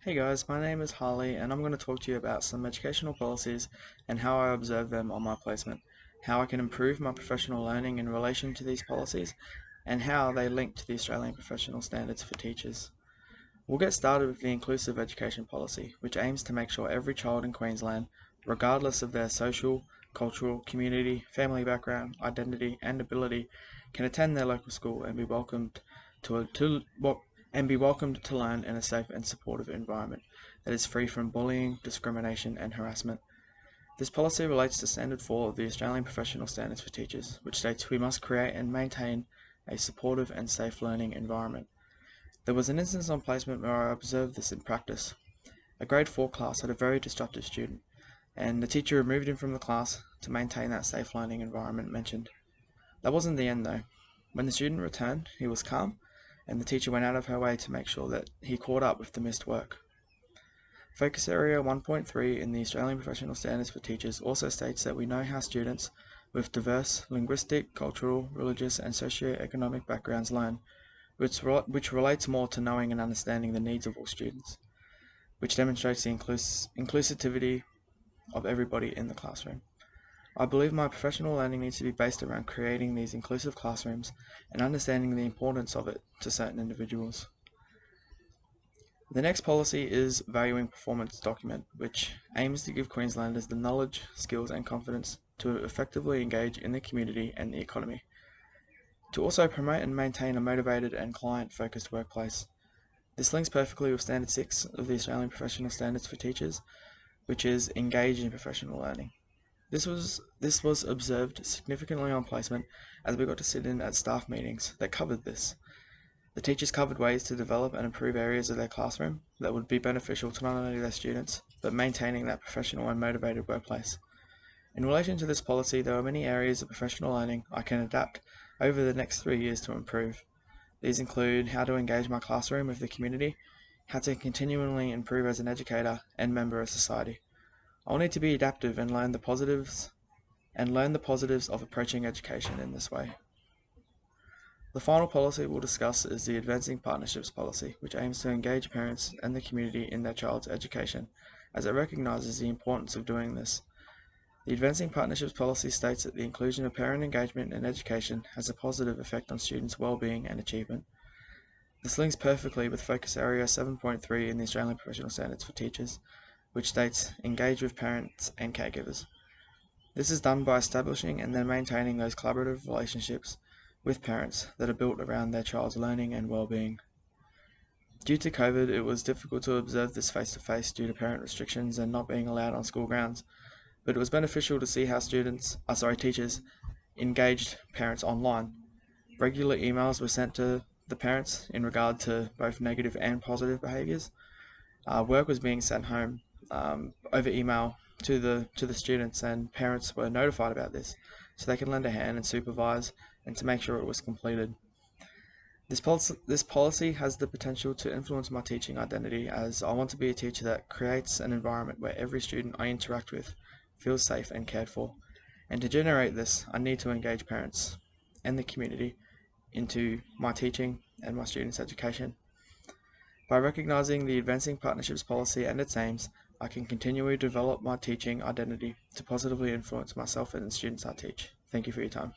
Hey guys, my name is Harley and I'm going to talk to you about some educational policies and how I observe them on my placement, how I can improve my professional learning in relation to these policies, and how they link to the Australian Professional Standards for Teachers. We'll get started with the Inclusive Education Policy, which aims to make sure every child in Queensland, regardless of their social, cultural, community, family background, identity and ability, can attend their local school and be welcomed to learn in a safe and supportive environment that is free from bullying, discrimination and harassment. This policy relates to Standard 4 of the Australian Professional Standards for Teachers, which states we must create and maintain a supportive and safe learning environment. There was an instance on placement where I observed this in practice. A grade 4 class had a very disruptive student, and the teacher removed him from the class to maintain that safe learning environment mentioned. That wasn't the end though. When the student returned, he was calm, and the teacher went out of her way to make sure that he caught up with the missed work. Focus Area 1.3 in the Australian Professional Standards for Teachers also states that we know how students with diverse linguistic, cultural, religious and socio-economic backgrounds learn, which relates more to knowing and understanding the needs of all students, which demonstrates the inclusivity of everybody in the classroom. I believe my professional learning needs to be based around creating these inclusive classrooms and understanding the importance of it to certain individuals. The next policy is Valuing Performance document, which aims to give Queenslanders the knowledge, skills and confidence to effectively engage in the community and the economy. To also promote and maintain a motivated and client-focused workplace. This links perfectly with Standard 6 of the Australian Professional Standards for Teachers, which is Engage in Professional Learning. This was observed significantly on placement as we got to sit in at staff meetings that covered this. The teachers covered ways to develop and improve areas of their classroom that would be beneficial to not only their students, but maintaining that professional and motivated workplace. In relation to this policy, there are many areas of professional learning I can adapt over the next 3 years to improve. These include how to engage my classroom with the community, how to continually improve as an educator and member of society. I'll need to be adaptive and learn the positives of approaching education in this way. The final policy we'll discuss is the Advancing Partnerships Policy, which aims to engage parents and the community in their child's education, as it recognises the importance of doing this. The Advancing Partnerships Policy states that the inclusion of parent engagement in education has a positive effect on students' well-being and achievement. This links perfectly with Focus Area 7.3 in the Australian Professional Standards for Teachers, which states engage with parents and caregivers. This is done by establishing and then maintaining those collaborative relationships with parents that are built around their child's learning and well-being. Due to COVID, it was difficult to observe this face-to-face due to parent restrictions and not being allowed on school grounds, but it was beneficial to see how teachers engaged parents online. Regular emails were sent to the parents in regard to both negative and positive behaviours. Work was being sent home over email to the students, and parents were notified about this so they can lend a hand and supervise and to make sure it was completed. This policy has the potential to influence my teaching identity, as I want to be a teacher that creates an environment where every student I interact with feels safe and cared for. And to generate this, I need to engage parents and the community into my teaching and my students' education. By recognising the Advancing Partnerships Policy and its aims, I can continually develop my teaching identity to positively influence myself and the students I teach. Thank you for your time.